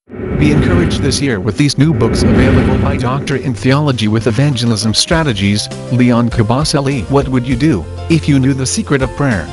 Be encouraged this year with these new books available by Doctor in Theology with Evangelism Strategies, Leon Kabasele. What would you do if you knew the secret of prayer?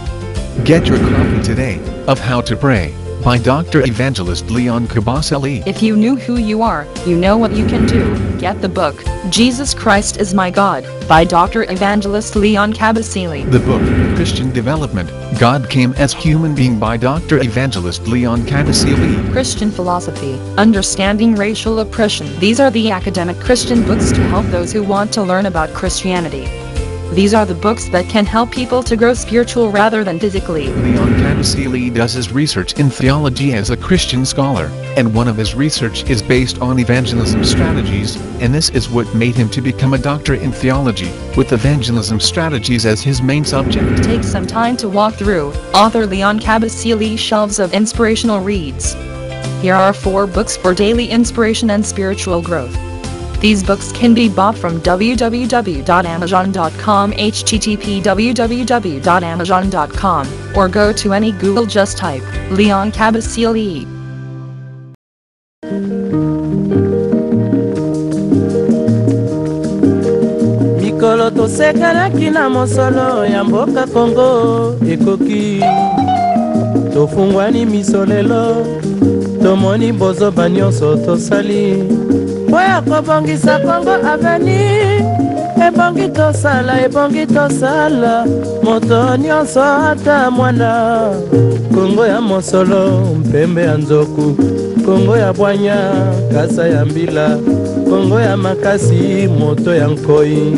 Get your copy today of How to Pray by Dr. Evangelist Leon Kabasele. If you knew who you are, you know what you can do. Get the book, Jesus Christ is My God, by Dr. Evangelist Leon Kabasele. The book, Christian Development, God Came as Human Being by Dr. Evangelist Leon Kabasele. Christian Philosophy, Understanding Racial Oppression. These are the academic Christian books to help those who want to learn about Christianity. These are the books that can help people to grow spiritual rather than physically. Leon Kabasele does his research in theology as a Christian scholar, and one of his research is based on evangelism strategies, and this is what made him to become a doctor in theology, with evangelism strategies as his main subject. Take some time to walk through author Leon Kabasele's shelves of inspirational reads. Here are 4 books for daily inspiration and spiritual growth. These books can be bought from www.amazon.com, http www.amazon.com, or go to any Google, just type Leon Kabasele. Mikolo tosekanaki na mosolo ya mboka Kongo ekoki tofungwani misolelo tomoni bozoba nyonso tosali oya kobongisa Kongo aveni ebongi tosala moto nyonso ata mwana Kongo ya mosolo mpembe ya nzoku Kongo ya bwanya kasa ya mbila Kongo ya makasi moto ya nkoi.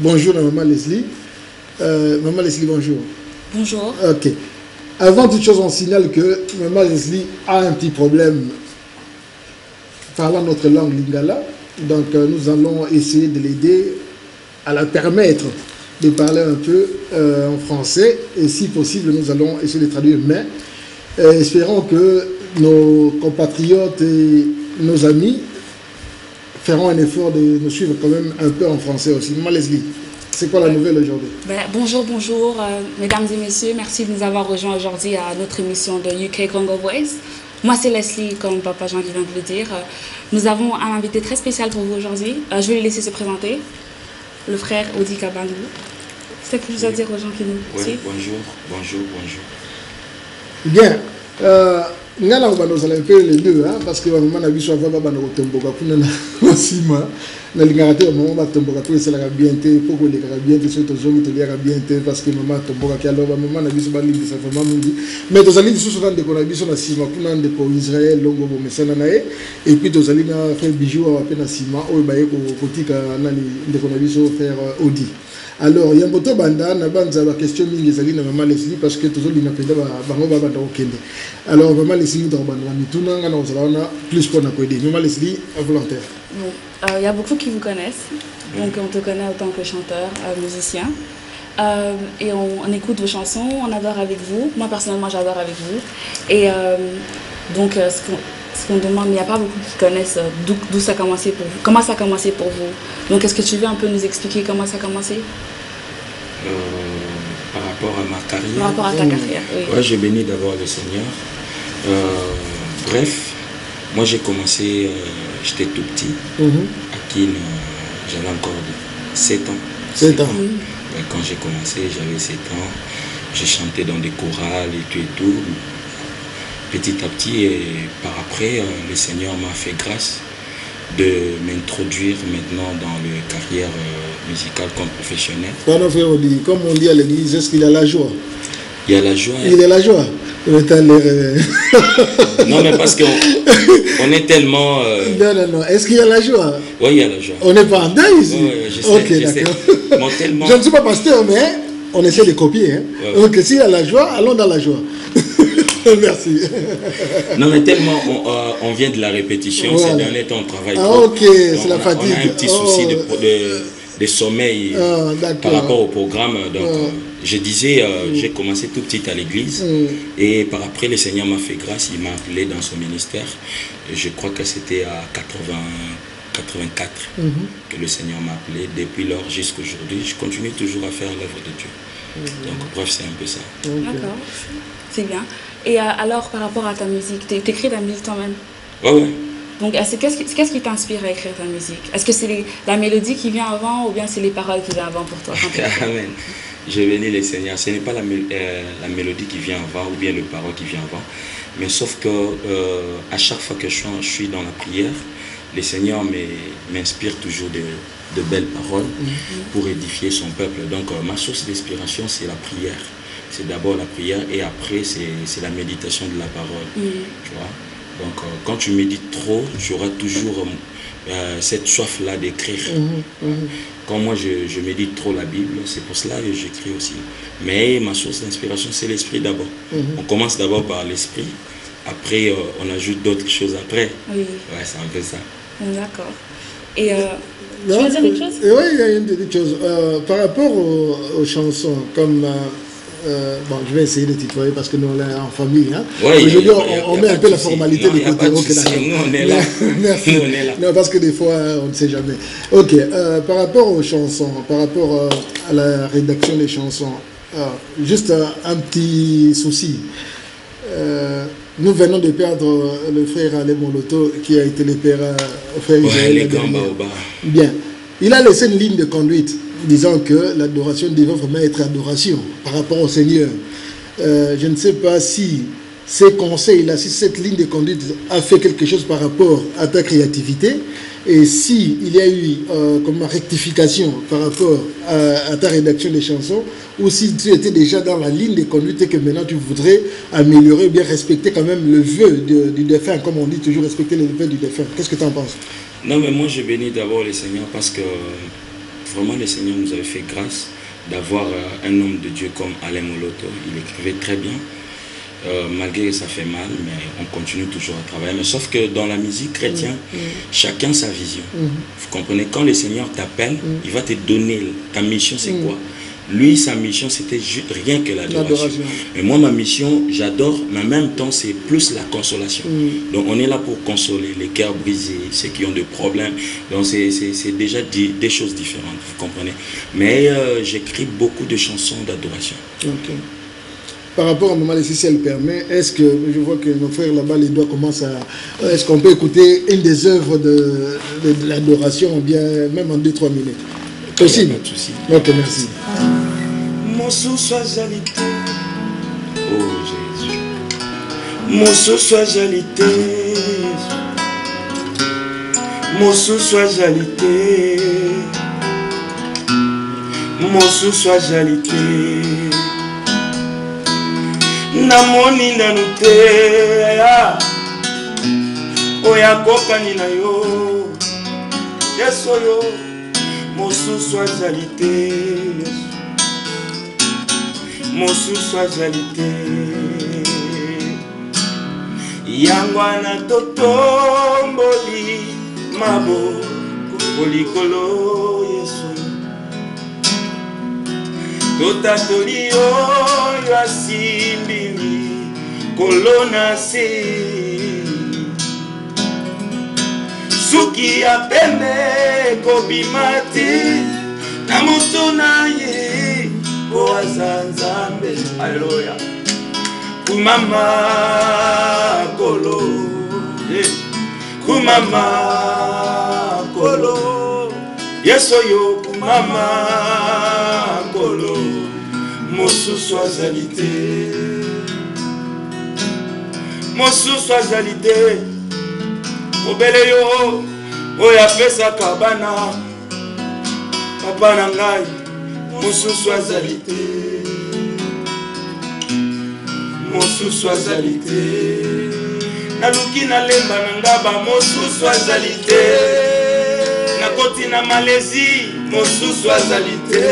Bonjour Maman Leslie. Maman Leslie, bonjour. Bonjour. Ok. Avant toute chose, on signale que Maman Leslie a un petit problème parlant notre langue lingala. Donc nous allons essayer de l'aider à la permettre de parler un peu en français. Et si possible, nous allons essayer de traduire. Mais espérons que nos compatriotes et nos amis feront un effort de nous suivre quand même un peu en français aussi. Maman Leslie, c'est quoi la nouvelle aujourd'hui? Bonjour, mesdames et messieurs, merci de nous avoir rejoints aujourd'hui à notre émission de UK Congo Voice. Moi c'est Leslie, comme Papa Jean vient de le dire. Nous avons un invité très spécial pour vous aujourd'hui. Je vais lui laisser se présenter, le frère Odi Kabangou. C'est quelque chose à dire aux gens qui nous suivent? Bonjour. Bien. Nous allons un peu les deux, hein, parce que maman a vu sur la baba na tomboka kuna na sima na lingaraté maman ba tomboka tout c'est la bien té pour que les bien té surtout zomi to lira bien té parce que maman tomboka ki alors maman na biso ba lingi ça vraiment mundi mais tozali biso dans de kona biso na sima kuna de ko Israël longo bo mesana na et puis tozali na faire bijou à na sima o ba ye ko kotika nani de kona biso faire Audi. Alors, il y a un peu de question mingi ezali na Maman Leslie parce que toujours il n'appelle bango baba ndokende. Alors Maman Leslie dans banda mituna ngana ozala plus pour na koider. Maman Leslie volontaire. Il y a beaucoup qui vous connaissent. Donc on te connaît en tant que chanteur, musicien. Et on écoute vos chansons, on adore avec vous. Moi personnellement, j'adore avec vous. Et donc ce qu'on demande, il n'y a pas beaucoup qui connaissent d'où ça a commencé pour vous. Comment ça a commencé pour vous? Donc est-ce que tu veux un peu nous expliquer comment ça a commencé? Par rapport à ma carrière. Par rapport à ta carrière, oui. Ouais, je bénis d'abord le Seigneur. Bref, moi j'ai commencé, j'étais tout petit. À Kin, j'avais encore 7 ans. 7 ans. Quand j'ai commencé, j'avais 7 ans. J'ai chanté dans des chorales et tout. Petit à petit, et par après, le Seigneur m'a fait grâce de m'introduire maintenant dans la carrière musicale comme professionnel. Pardon frère, comme on dit à l'église, est-ce qu'il a la joie? Il y a la joie. Il est la joie. Non, mais parce qu'on est tellement... Non. Est-ce qu'il y a la joie? Oui, il y a la joie. On n'est pas en deuil ici? Oui, je sais. Ok, d'accord. Tellement... Je ne suis pas pasteur, mais on essaie de copier. Hein. Ouais. Donc s'il y a la joie, allons dans la joie. Merci. Non, mais tellement on vient de la répétition, Voilà. ces derniers temps on travaille Ah, trop. ok, Donc, c'est la fatigue. On a un petit souci de sommeil D'accord. par rapport au programme. Donc, je disais, j'ai commencé tout petit à l'église et par après, le Seigneur m'a fait grâce, il m'a appelé dans son ministère. Et je crois que c'était à 84 que le Seigneur m'a appelé. Depuis lors jusqu'à aujourd'hui, je continue toujours à faire l'œuvre de Dieu. Donc, bref, c'est un peu ça. D'accord, c'est bien. Et alors, par rapport à ta musique, tu écris ta musique toi-même? Ouais. Donc, qu'est-ce qui t'inspire à écrire ta musique? Est-ce que c'est la mélodie qui vient avant ou bien c'est les paroles qui viennent avant pour toi? Amen. Je bénis le Seigneur. Ce n'est pas la mélodie qui vient avant ou bien le parole qui vient avant. Mais sauf que à chaque fois que je suis dans la prière, le Seigneur m'inspire toujours de belles paroles pour édifier son peuple. Donc ma source d'inspiration, c'est la prière. C'est d'abord la prière et après c'est la méditation de la parole. Tu vois? Donc quand tu médites trop, tu auras toujours cette soif-là d'écrire. Quand moi je médite trop la Bible, c'est pour cela que j'écris aussi. Mais ma source d'inspiration, c'est l'esprit d'abord. On commence d'abord par l'esprit, après on ajoute d'autres choses après. Oui. Ouais, c'est un peu ça. D'accord. Et tu veux dire quelque chose? Oui, il y a une petite chose. Par rapport aux chansons, comme... bon, je vais essayer de tutoyer parce que nous on est en famille. Hein. Ouais, aujourd'hui, on met un peu la formalité de côté. Nous, on est là. Merci. Nous, on est là. Non, parce que des fois, on ne sait jamais. Ok, par rapport aux chansons, par rapport à la rédaction des chansons, juste un petit souci. Nous venons de perdre le frère Alain Moloto qui a été le père au frère Israël. Les grands baobabs. Bien. Il a laissé une ligne de conduite disant que l'adoration devait vraiment être adoration par rapport au Seigneur. Je ne sais pas si ces conseils-là, si cette ligne de conduite a fait quelque chose par rapport à ta créativité et si il y a eu comme rectification par rapport à ta rédaction des chansons ou si tu étais déjà dans la ligne de conduite et que maintenant tu voudrais améliorer ou bien respecter quand même le vœu du défunt, comme on dit toujours, respecter le vœu du défunt. Qu'est-ce que tu en penses? Non, mais moi je bénis d'abord le Seigneur parce que vraiment le Seigneur nous avait fait grâce d'avoir un homme de Dieu comme Alain Moloto. Il écrivait très bien, malgré que ça fait mal, mais on continue toujours à travailler. Mais sauf que dans la musique chrétienne, chacun sa vision. Vous comprenez, quand le Seigneur t'appelle, il va te donner ta mission, c'est quoi? Lui, sa mission, c'était rien que l'adoration. Mais moi, ma mission, j'adore, mais en même temps, c'est plus la consolation. Donc, on est là pour consoler les cœurs brisés, ceux qui ont des problèmes. Donc, c'est déjà des choses différentes, vous comprenez. Mais j'écris beaucoup de chansons d'adoration. Ok. Par rapport à Maman Leslie, si elle permet, est-ce que, je vois que nos frères là-bas, les doigts commencent à... Est-ce qu'on peut écouter une des œuvres de l'adoration, ou bien même en 2-3 minutes? Possible? Pas de souci. Ok, merci. Mosso soit jalité. Oh Jésus. Mosso soit jalité. Mosso soit jalité. Mosso soit jalité. Namoni nanute. Oya kokani na yo. Yeso yo. Mosso soit jalité. Mosu soit jalité. Yangwana totomboli mabo kolikolo Yesu. Totatoli oyo asimbimi kolona se. Suki ya pembe kobimati na moto na ye. Oazanzambe, alléluia. Kumama kolo, kumama kolo. Yeso yo kumama kolo. Mosu soit jalité. Mosu soit jalité. Obele yo, oya pesa kabana. Papa nangai. Mosu soit jalité. Mosu soit jalité. Naluki na lemba nangaba mosu soit jalité. Nakoti na Malaisie mosu soit jalité.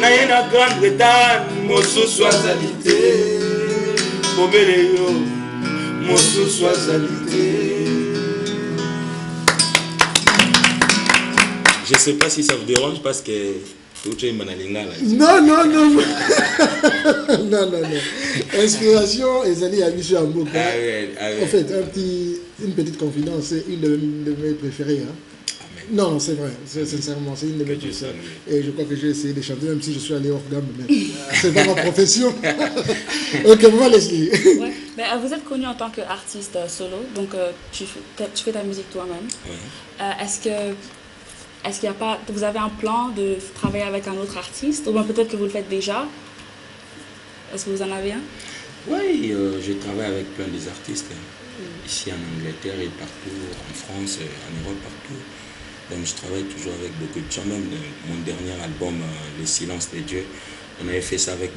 Na yena Grande-Bretagne mosu soit jalité. Kobeleyo, Mosu soit alité. Je ne sais pas si ça vous dérange parce que tout est manalinga là. Non, non, non. Non, non, non. Inspiration, Ezali a mis sur un mot. En fait, une petite confidence, c'est une de mes préférées. Hein. Non, non, c'est vrai, sincèrement, c'est une de mes préférées. Et je crois que j'ai essayé de chanter, même si je suis allé hors gamme, mais c'est pas ma profession. Ok, moi, Leslie. Ouais. Mais, vous êtes connu en tant qu'artiste solo, donc tu fais ta musique toi-même. Ouais. Est-ce qu'il y a pas, vous avez un plan de travailler avec un autre artiste, ou bien peut-être que vous le faites déjà? Est-ce que vous en avez un? Oui, je travaille avec plein des artistes, ici en Angleterre et partout, en France, en Europe, partout. Donc je travaille toujours avec beaucoup de gens, même mon dernier album, Le Silence des Dieux, on avait fait ça avec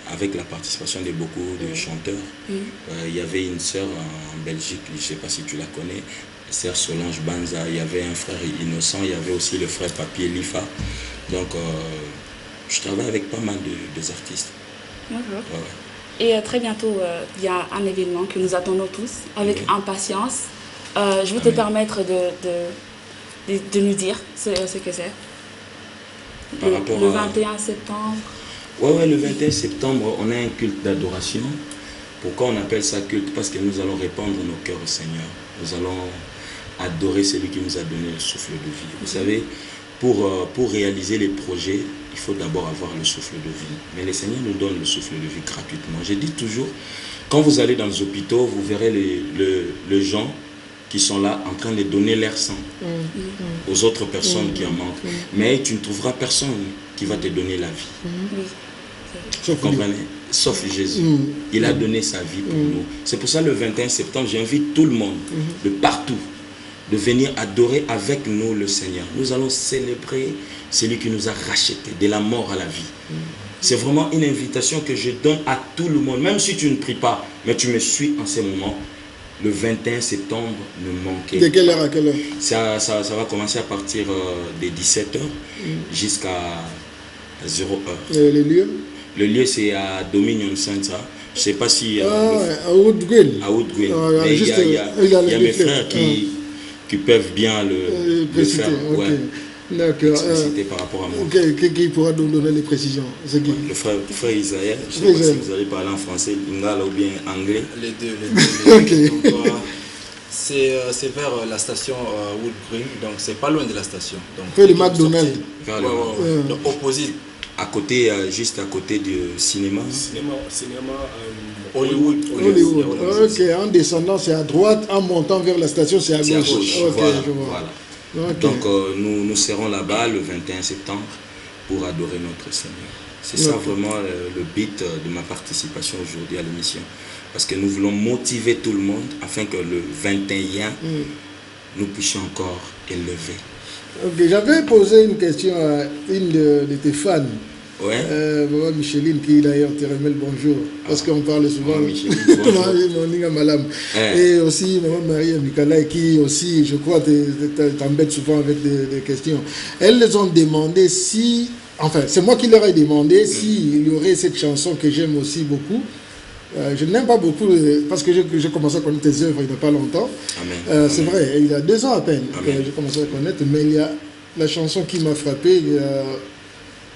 avec la participation de beaucoup de chanteurs. Il y avait une sœur en Belgique, je ne sais pas si tu la connais, sœur Solange Banza, il y avait un frère Innocent, il y avait aussi le frère Papier Lifa. Donc je travaille avec pas mal d'artistes. D'accord. Ouais. Et très bientôt, il y a un événement que nous attendons tous avec impatience. Je vais te permettre de nous dire ce que c'est. Le 21 septembre. Ouais, le 21 septembre, on a un culte d'adoration. Pourquoi on appelle ça culte? Parce que nous allons répandre nos cœurs au Seigneur. Nous allons adorer celui qui nous a donné le souffle de vie. Vous savez, pour réaliser les projets, il faut d'abord avoir le souffle de vie. Mais le Seigneur nous donne le souffle de vie gratuitement. Je dis toujours, quand vous allez dans les hôpitaux, vous verrez les gens qui sont là en train de donner leur sang aux autres personnes qui en manquent. Mais tu ne trouveras personne qui va te donner la vie. Vous comprenez? Sauf Jésus. Il a donné sa vie pour nous. C'est pour ça le 21 septembre, j'invite tout le monde de partout de venir adorer avec nous le Seigneur. Nous allons célébrer celui qui nous a rachetés de la mort à la vie. C'est vraiment une invitation que je donne à tout le monde. Même si tu ne pries pas, mais tu me suis en ce moment. Le 21 septembre, ne manquez pas. De quelle heure à quelle heure? Ça va commencer à partir des 17h jusqu'à 0h. Et les lieux? Le lieu, c'est à Dominion Center. Je ne sais pas si... à Woodgreen. À Woodgreen. Mais il y a mes frères qui peuvent bien le faire. Okay. D'accord. C'était par rapport à moi. Qui pourra nous donner les précisions? C'est qui? Le frère Isaël. Je ne sais pas si vous allez parler en français, lingala ou bien anglais. Les deux. Okay. Donc, c'est vers la station Woodgreen, donc c'est pas loin de la station. Vers le McDonald's. Donc opposite. À côté, juste à côté du cinéma. Hollywood. Ok, en descendant c'est à droite, en montant vers la station c'est à gauche. Ok, voilà. Okay. Donc nous serons là-bas le 21 septembre pour adorer notre Seigneur. C'est ça vraiment le but de ma participation aujourd'hui à l'émission. Parce que nous voulons motiver tout le monde afin que le 21, nous puissions encore élever. Okay, j'avais posé une question à une de tes fans. Ouais. Maman Micheline, qui d'ailleurs te remet le bonjour, parce qu'on parle souvent et aussi Maman Marie Mikala, qui aussi, je crois, t'embête souvent avec des questions. Elles les ont demandé si, enfin, c'est moi qui leur ai demandé s'il y aurait cette chanson que j'aime aussi beaucoup. Je n'aime pas beaucoup parce que j'ai commencé à connaître tes œuvres il n'y a pas longtemps. C'est vrai, il y a 2 ans à peine que j'ai commencé à connaître, mais il y a la chanson qui m'a frappé.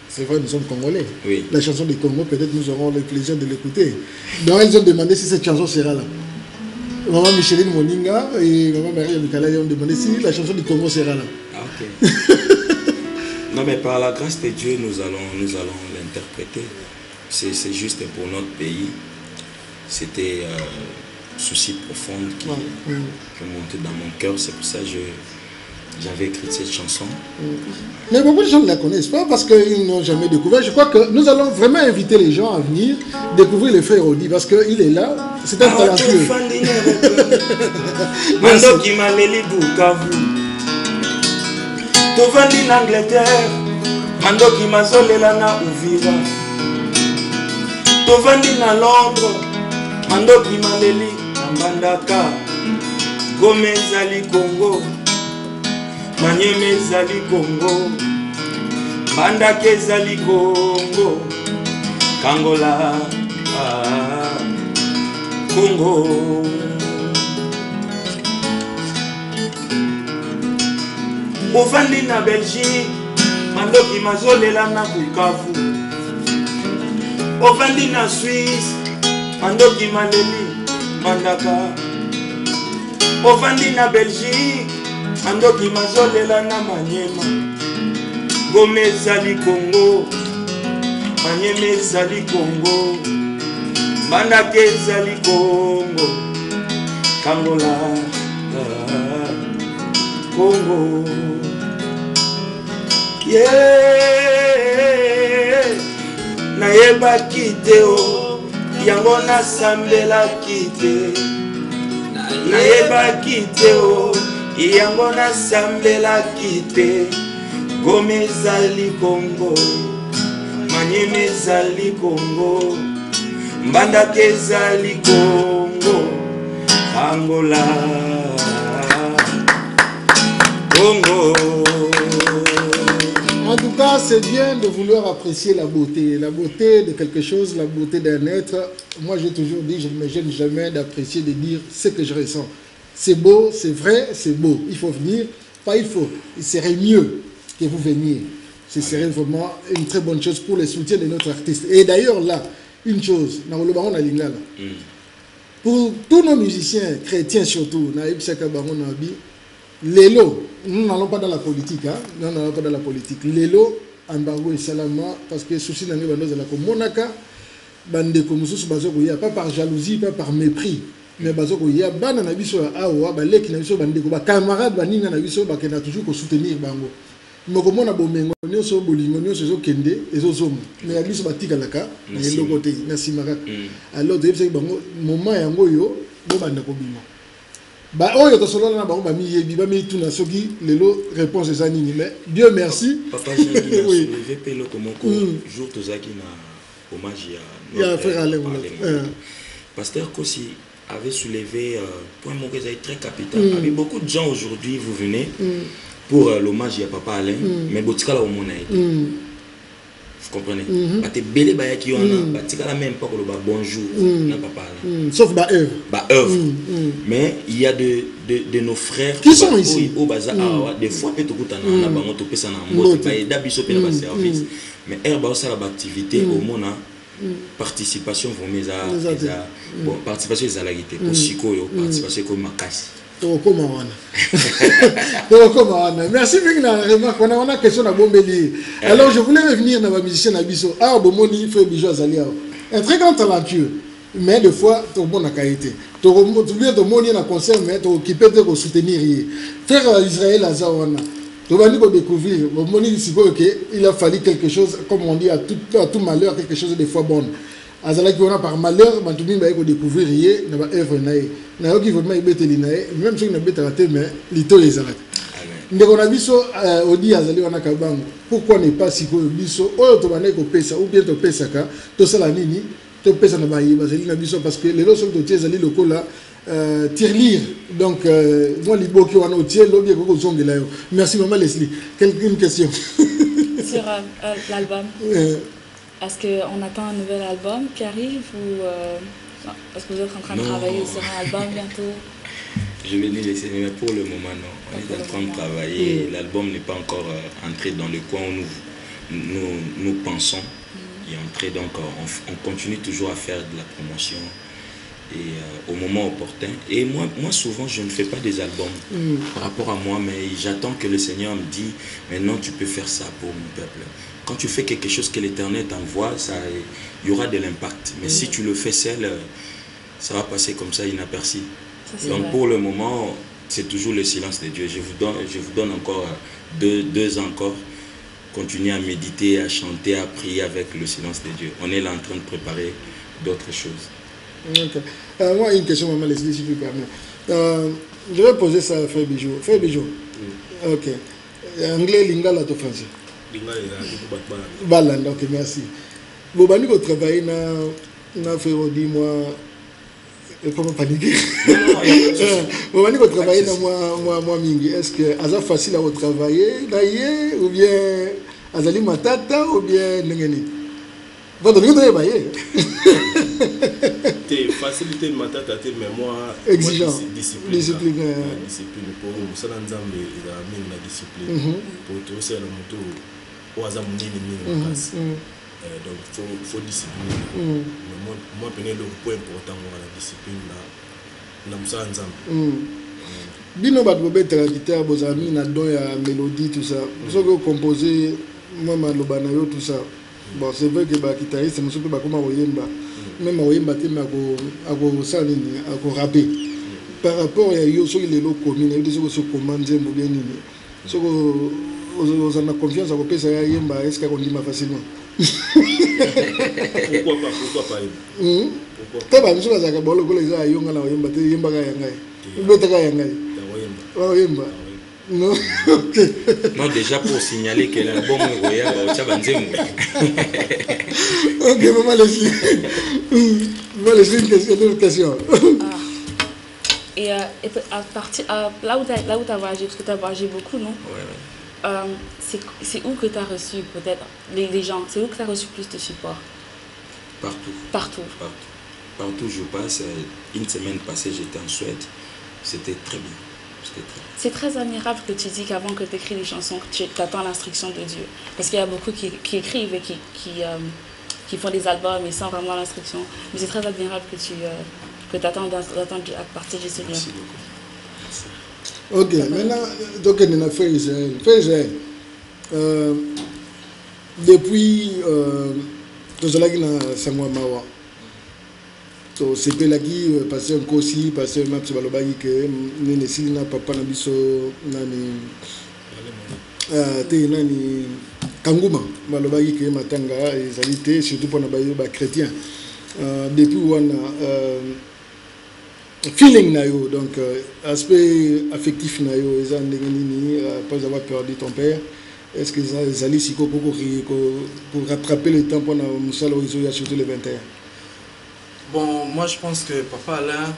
C'est vrai, nous sommes Congolais. Oui. La chanson du Congo, peut-être nous aurons le plaisir de l'écouter. Donc, ils ont demandé si cette chanson sera là. Maman Micheline Moninga et Maman Marie Mikala ont demandé si la chanson du Congo sera là. Ah, ok. Non, mais par la grâce de Dieu, nous allons l'interpréter. C'est juste pour notre pays. C'était un souci profond qui montait dans mon cœur. C'est pour ça que j'avais écrit cette chanson. Mais beaucoup de gens ne la connaissent pas parce qu'ils n'ont jamais découvert. Je crois que nous allons vraiment inviter les gens à venir découvrir le frère Odi parce qu'il est là. C'est un talentueux. Mandoki maleli Bukavu tovandi na Angleterre mandoki mazolela na Uvira tovandi na Londres mandoki maleli na Mbandaka Goma ezali Congo Manyeme ezali Congo Mbandaka ezali Congo Kangola Congo. Ovandi na Belgique, mandoki mazolela na Bukavu. Ovandi na Suisse, mandoki maleli mandaka. Ovandi na Belgique, mandoki mazolela na Manyema. Gome ezali Congo, Manyema ezali Congo, Mandaka ezali Congo, Kangola Congo. Yeah, nayeba kite o, yango nasambela kite. Nayeba kite o, yango nasambela kite. Gome ezali Congo, Manyema ezali Congo, Mbandaka ezali Congo, Angola Congo. En tout cas, c'est bien de vouloir apprécier la beauté de quelque chose, la beauté d'un être. Moi, j'ai toujours dit, je ne me gêne jamais d'apprécier, de dire ce que je ressens. C'est beau, c'est vrai, c'est beau. Il faut venir, pas il faut. Il serait mieux que vous veniez. Ce serait vraiment une très bonne chose pour le soutien de notre artiste. Et d'ailleurs, là, une chose, pour tous nos musiciens, chrétiens surtout, Lélo, nous n'allons pas dans la politique, hein? Nous n'allons pas dans la politique. Lélo, embargo et salama, parce que souci n'a pas de Monaka, bande comme pas par jalousie, pas par mépris. Mais bazoko ya bana na biso awa baleki na biso bande ko ba camarade baninga na biso ba kena toujours ko soutenir bango. Moko mona bomengo nyonso bolingo nyonso zo kende ezozoma. Mais biso batika laka na eloko te na simaka. Alors de yebisa bango moment yango yo bo banda ko bima. Ba oyo to solo na bango ba mi yebi ba mi tuna soki lelo réponse za nini mais Dieu merci. Papa j'ai oui. Je vais le comment jour tozaki na hommage ya frère Alain. Pasteur Kossi avait soulevé point mon est très capital. Avec beaucoup de gens aujourd'hui, vous venez pour l'hommage à Papa Alain, mais botikala au monde. Vous comprenez? Bate belé baya ki ona, batikala même pas pour le bonjour na Papa Alain. Sauf ba œuvre. Ba œuvre. Mais il y a de nos frères qui sont ici au bazar des fois peut tout en na bango to pesa na mbote ba eda biso pe na service. Mais herba ça la activité au monde participation pour mes bon participation des alagité pour sikoyo participation comme makasi merci remarque on a question à Bombeli. Alors je voulais revenir dans ma musicien Nabiso Bomoni frère Bijou Azali un très grand talentueux mais des fois ton bon qualité tu viens de moni na concert mais tu occupé de soutenir frère Israël Azawana. Tu vas nous découvrir, il a fallu quelque chose, comme on dit, à tout malheur, quelque chose de fois bon. Azala qui on a par malheur, Bantoumi va découvrir hier, n'a pas œuvre naïe. N'a qui vraiment bête l'inaïe, même si on a bête à la tête, mais l'ito les alak. Mais on a vu ça, on dit Azali on a kabang. Pourquoi n'est pas si quoi biso, oh tu vas n'être au pesa ou bien tu pesa ka, tu sais la nini, tu pesa na baïe, parce que les lois sont au tiers Azali le col là. Tirelire donc moi les beaux qui ont noté l'objet que vous avez là. Merci maman Leslie. Une question sur l'album. Est-ce qu'on attend un nouvel album qui arrive ou est-ce que vous êtes en train de travailler sur un album bientôt? Je vais les laisser, mais pour le moment non. On est en train de travailler. L'album n'est pas encore entré dans le coin où nous pensons y entrer, donc on continue toujours à faire de la promotion. Et au moment opportun. Et moi souvent, je ne fais pas des albums par rapport à moi, mais j'attends que le Seigneur me dise, maintenant tu peux faire ça pour mon peuple. Quand tu fais quelque chose que l'Éternel t'envoie, il y aura de l'impact. Mais si tu le fais seul, ça va passer comme ça inaperçu. Donc vrai. Pour le moment, c'est toujours le silence de Dieu. Je vous donne encore deux ans encore. Continuez à méditer, à chanter, à prier avec le silence de Dieu. On est là en train de préparer d'autres choses. Okay. Moi, une question, maman Leslie, si tu permets. Je vais poser ça à Frère Bijou. Frère Bijou, ok. Anglais, lingala, to français. Lingala, balanda, ok, merci. Bon, bah, nous travaillons na fait dis-moi. Comment paniquer? Bon, bah, nous travaillons moi, mingi. Est-ce que c'est facile à travailler, d'ailleurs, ou bien azali matata, ou bien n'engeni? Votre vie de facilité de matin mais moi exigeant discipline pour ça dans nzambe il a mis la discipline pour tout ça le moto oaza munini mingi kasi donc faut discipliner mais moi peine le point important la discipline na musala nzambe bino bato bobetaka guitare bozami na don ya mélodie tout ça soki composer moi maloba na yo tout ça bon c'est vrai que baguitariste mosusu mpe bakoma koyemba même akoyemba te me akosala nini akorape par rapport ya yo soki lelo komi na yo te soki osokoma nzembo bie nini soki ozala na confiance akopesa ya yemba est ce que akondima facilement pourquoi pas te bamisu bazalaka bolokola eza ya yo nga na oyemba te yembaka ya ngai obetaka ya ngai oyemba non. Non, déjà pour signaler que l'album est royal, ok, maman, laisse une autre question. Et à partir là où tu as voyagé, parce que tu as voyagé beaucoup, non? Ouais. C'est où que tu as reçu peut-être les gens, c'est où que tu as reçu plus de support? Partout, je passe. Une semaine passée, j'étais en Suède. C'était très bien. C'est très admirable que tu dis qu'avant que tu écris les chansons, tu attends l'instruction de Dieu. Parce qu'il y a beaucoup qui écrivent et qui font des albums et sans vraiment l'instruction. Mais c'est très admirable que tu attends à partir du Seigneur. Merci beaucoup. Ok, maintenant, donc on a fait Israël. Depuis tout cela qui n'a Samoa Mawa. So c'est là qui passe un cosi passe un match balobagi que nene silina papa na biso nani te nani kanguma balobagi que matanga ezalité surtout pour na ba chrétien depuis wana feeling na yo donc aspect affectif na yo eza ndenge nini pas avoir perdu ton père est-ce que ça ali siko pour rattraper le temps pour na musala ozo ya surtout le 21. Bon, moi je pense que Papa Alain,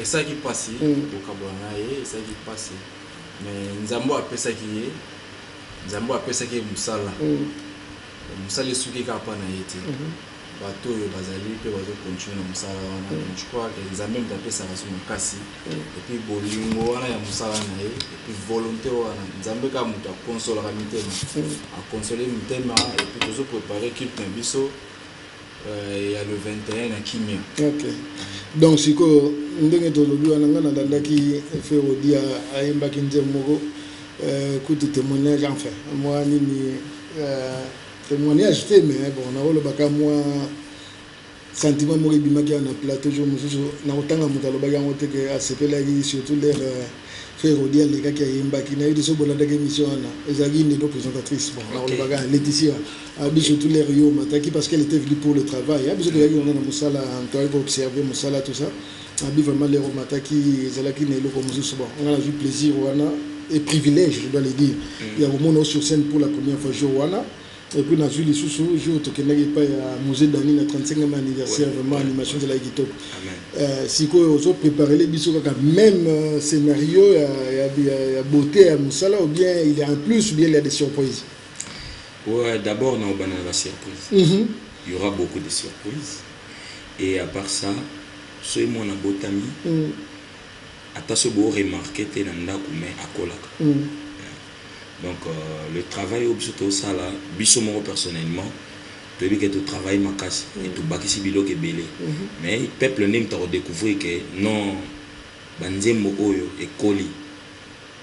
et ça qui passe, au Kabouana, et ça qui passe. Mais Nzambo a fait ça qui est, Nzambo a fait ça qui est Moussala. Moussala est souki Kapana été. Bateau, Bazali, puis Bateau continue à Moussala. Donc je crois que Nzambo a fait ça sur mon cassi. Et puis Bolingo, il y a Moussala, et puis volonté, Nzambo a consolé la Mitema, a consolé Mitema, et puis toujours préparé qu'il t'en biso. Il y a le 21 à Kimia. Ok. Donc, si vous avez dit que témoignage, enfin, moi, témoignage, mais bon, on a moi sentiment moi bimaki na plateau jo mususu na otanga mutaloba yango te ke asepela ki surtout les frère Odia les gars qui yimbaki na yoso bolanda ke mission na ezaki une représentatrice bon na olobaga Laetitia abi surtout les Rio mataki parce qu'elle était venue pour le travail abi surtout yaki on a musala toi pour observer musala tout ça abi vraiment les mataki ezalaki na eloko mususu bon on a eu plaisir wana et privilège je dois le dire il y a au monde sur scène pour la première fois jo wana. Et puis, on a vu les sous-sous, jour où on a musée d'année, le 35e anniversaire, vraiment, animation de la guitare. Si on a préparé les bisous, même scénario, il y a beauté à Moussala, ou bien il y a un plus, ou bien il y a des surprises. Ouais, d'abord, on a la surprise. Il y aura beaucoup de surprises. Et à part ça, ce mon abotami, attention, vous remarquez que Nanda Koumé à Kolaka. Donc, le travail au biso ça là, biso moi personnellement, tu dis que tu travailles ma casse et tu bakisi bilo ke belé. Mais le peuple n'aime pas redécouvrir que non, banzembo oyo et koli.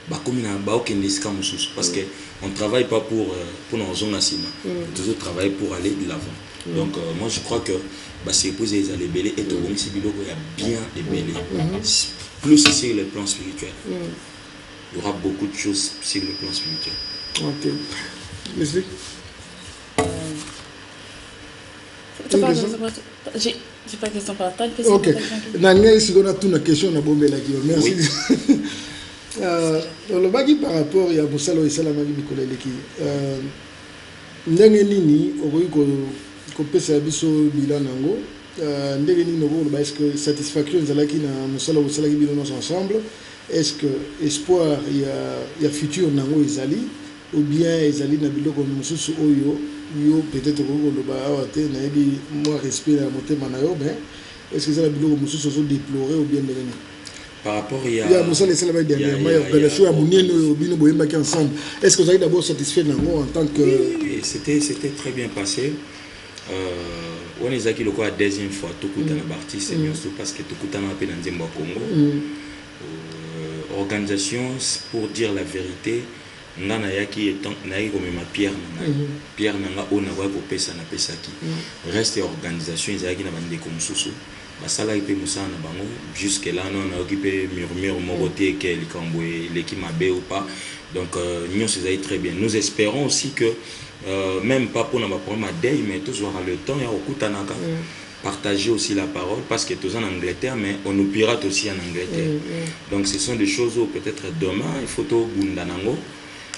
Ba comme na ba okende sika mususu parce que on travaille pas pour nos zones nationales. Toujours travailler pour aller de l'avant. Donc moi je crois que bah c'est poser les belé et tu bakisi bilo ko ya bien les belé. Plus sur le plan spirituel. Il y aura beaucoup de choses sur le plan spirituel. Ok. Leslie? J'ai pas de question par la question. Ok. Si on a toute une question, on a bombé la gueule. Merci. Le bagui par rapport à Moussalo et Salamagi Nicolas Leki. Ndenge nini, on peut se abisso bilan nango. Ndenge nini, est-ce que satisfaction zalaki na Moussalo et Salagi bilan ensemble? Est-ce que espoir il y a futur nango ezali ou bien ezali na biloko mususu oyo yo peut-être ko lo ba awate na ebi moi respect na motema na yo mais est-ce que ça la biloko mususu ozo déplorer ou bien ndenge? Par rapport il y a mosala esala ba dernièrement organisation ya munene oyo bino boyembaki ensemble, est-ce que vous avez d'abord satisfait nango en tant que? Oui, c'était très bien passé. On est aquí la deuxième fois tokutana bartiste nyonso parce que tokutana pe na nzembo ya Congo. Organisation, pour dire la vérité, ngana yaki etant na yaki komema Pierre nanga. Pierre nanga ona wa ko pesa na pesa ki. Reste organisation ezaki na bande ko mususu. Basala ipe musana na bango jusque là non on a occupé murmure mogoté que likambo l'équipe mabe ou pas. Donc nous c'est très bien. Nous espérons aussi que même pas pour notre problème à day, mais tous aura le temps et au partager aussi la parole parce que tous en Angleterre, mais on nous pirate aussi en Angleterre. Donc ce sont des choses où peut-être demain il faut tout bundanango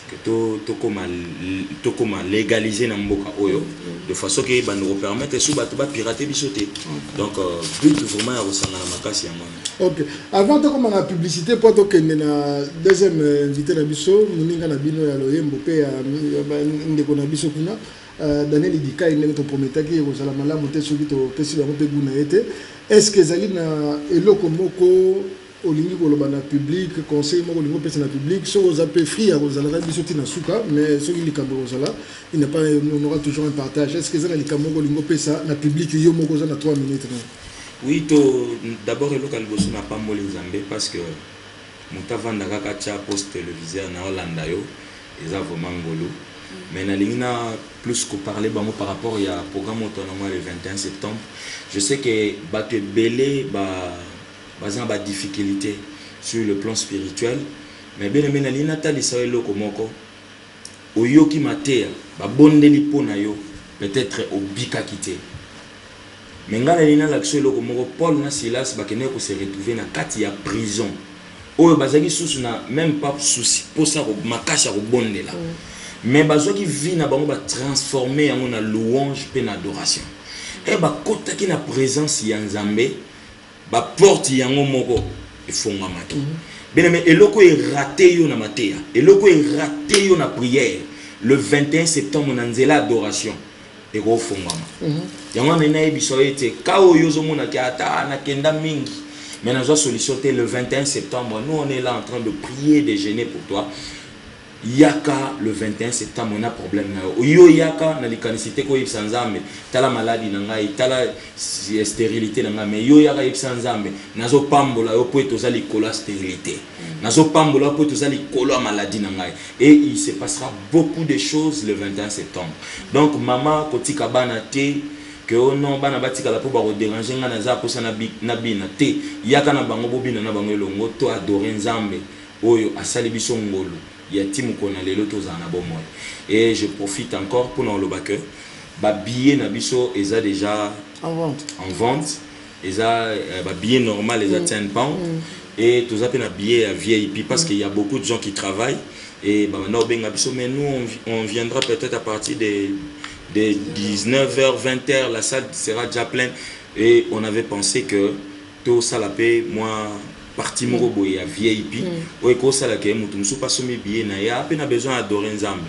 que tout comme légaliser n'amboka oyo de façon que va nous permettre sous batuba pirater bisoté. Donc but vraiment à ressentir la makasi à moi. Ok. Avant de commencer la publicité, pour que na deuxième invité na biso, muninga na bino ya loyembo pe ya ndeko na biso kuna. Daniel Idika il est prometteur qui est la malamu te soki to pesi ba mpe guna ete. Est-ce que zali na eloko moko olingi koloba na public conseil moko olingi pesa na public so oza pe free kozala biso tina suka mais soki likambo kozala il n'est pas on aura toujours un partage. Est-ce que zali likambo olingi pesa na public yo moko za na 3 minutes? Oui, d'abord eloko liboso na pamboli nzambe parce que mutavanda kaka cha post téléviseur na Hollanda yo eza vraiment ngolo. Mais na plus que parler par rapport à programme autonome le 21 septembre. Je sais que tu es belé ba difficulté sur le plan spirituel, mais bien na lina tali sa eloko moko oyo ki matea ba bondeli pona yo peut-être obika kité. Mais ngala lina l'action eloko moko Paul na Silas ba kene ko se retrouver na kati ya prison. Oyo bazaki susu na même pas souci pour ça makasha ko bondela. Mais bazo qui vit na bango ba transformer en una louange pe na adoration. Et ba kota ki na présence ya Nzambe ba porte yango moko efonga maki. Bien mais eloko est raté yo na matea. Eloko est raté yo na prière. Le 21 septembre na nzela adoration. Et go fonga ma. Yango na ebiso ete ka oyo zo mona ki ata na kenda mingi. Mais na zo solution le 21 septembre nous on est là en train de prier, de jeûner pour toi. Yaka le 21 septembre on a problème na yo yaka na likanisité ko yipsanzambe tala maladie na ngai tala stérilité na ngai mais yo yaka yipsanzambe nazo pambola yo po etozali kola stérilité nazo pambola po etozali kola maladie na ngai et il se passera beaucoup de choses le 21 septembre. Donc maman kotika bana te que non bana batika la po ba ko déranger nga na za ko sana na bina te yaka na bango bobina na bango longo to adorer Nzambe oyo asali biso ngolo. Et je profite encore pour nous le bac. Billet nabiso est déjà en vente. Billet normal est à 10 pounds. Et tout ça c'est un billet à VIP parce qu'il y a beaucoup de gens qui travaillent. Et mais nous on viendra peut-être à partir des 19h, 20h. La salle sera déjà pleine. Et on avait pensé que tout ça la paix, moi. Parti moko ya VIP o ko sala ke mutu musu pas somi billet na ya pe na besoin adorer Nzambe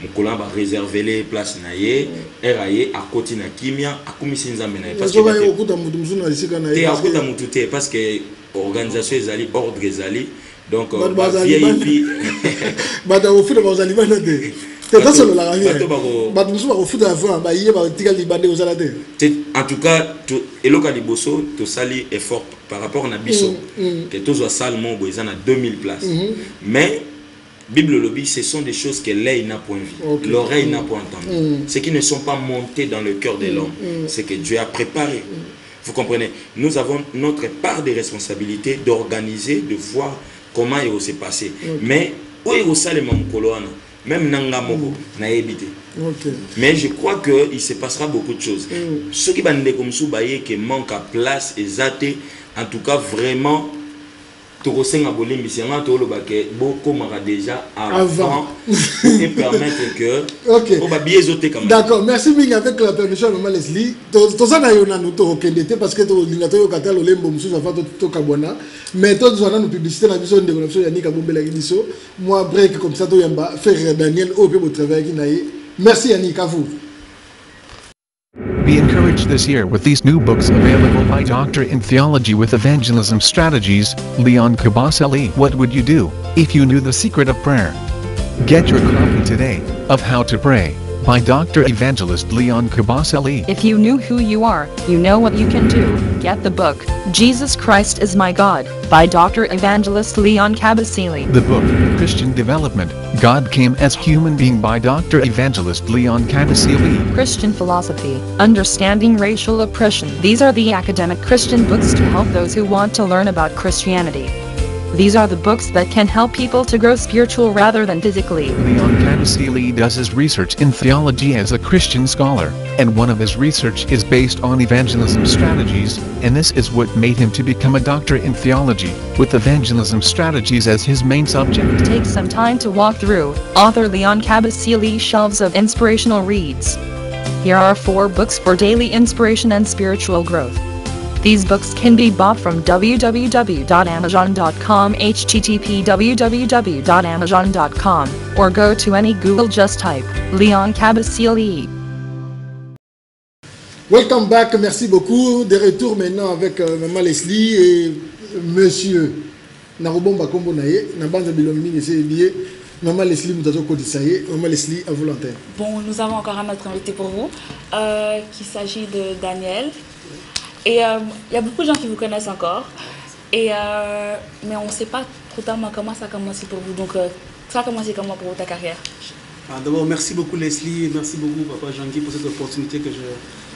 mukola ba réserver les places na ye eraye a koti na kimia akumisi Nzambe na parce que o kuta mutu musu na lisika na ye parce que organisation ezali ordre ezali donc VIP bata ofira bazali bana de tata solo la rien bata musu ba ofira avant ba yé ba tika libande ozala te en tout cas eloka liboso to sali effort par rapport à Bisso, que tous les salles ils ont 2000 places. Mais Bible lobby, ce sont des choses que l'œil n'a point vu, l'oreille n'a point entendu. Ce qui ne sont pas montés dans le cœur de l'homme, c'est que Dieu a préparé. Vous comprenez? Nous avons notre part de responsabilité d'organiser, de voir comment il s'est passé. Mais où est le salle même nanga moko na évité. Mais je crois que il se passera beaucoup de choses. Ceux qui bandent comme soubaye qui manque à place et zaté, en tout cas vraiment Torosenga Bolimbi c'est un tolo baké beaucoup mara déjà avant et permettre que d'accord, merci Ming avec la permission de Maman Leslie. To ça na yona no to kendete parce que to lingato yo katalo lembo mususu afa to kabona mais to zona no publicité na biso ndeko na biso yanika bombela biso moi break comme ça to yamba faire Daniel au peu travail qui na. Merci Yannick à vous. Be encouraged this year with these new books available by Doctor in Theology with Evangelism Strategies, Leon Kabasele. What would you do if you knew the secret of prayer? Get your copy today of How to Pray by Dr. Evangelist Leon Kabasele. If you knew who you are, you know what you can do. Get the book, Jesus Christ is My God, by Dr. Evangelist Leon Kabasele. The book, Christian Development, God Came as Human Being by Dr. Evangelist Leon Kabasele. Christian Philosophy, Understanding Racial Oppression. These are the academic Christian books to help those who want to learn about Christianity. These are the books that can help people to grow spiritual rather than physically. Leon Kabasele does his research in theology as a Christian scholar, and one of his research is based on evangelism strategies, and this is what made him to become a doctor in theology, with evangelism strategies as his main subject. Take some time to walk through author Leon Kabasele's shelves of inspirational reads. Here are 4 books for daily inspiration and spiritual growth. These books can be bought from www.amazon.com, http www.amazon.com, or go to any Google, just type Leon Kabasele. Welcome back, merci beaucoup. De retour maintenant avec Maman Leslie et Monsieur Narobomba Kombo Naye, Nabanza Bilomini et Sébié. Maman Leslie, Maman Leslie, à vous l'antenne. Bon, nous avons encore un autre invité pour vous, qui s'agit de Daniel. Et il y a beaucoup de gens qui vous connaissent encore, mais on ne sait pas trop tellement comment ça a commencé pour vous. Donc, ça a commencé comment pour ta carrière? D'abord, merci beaucoup Leslie, et merci beaucoup Papa Jean-Guy pour cette opportunité que je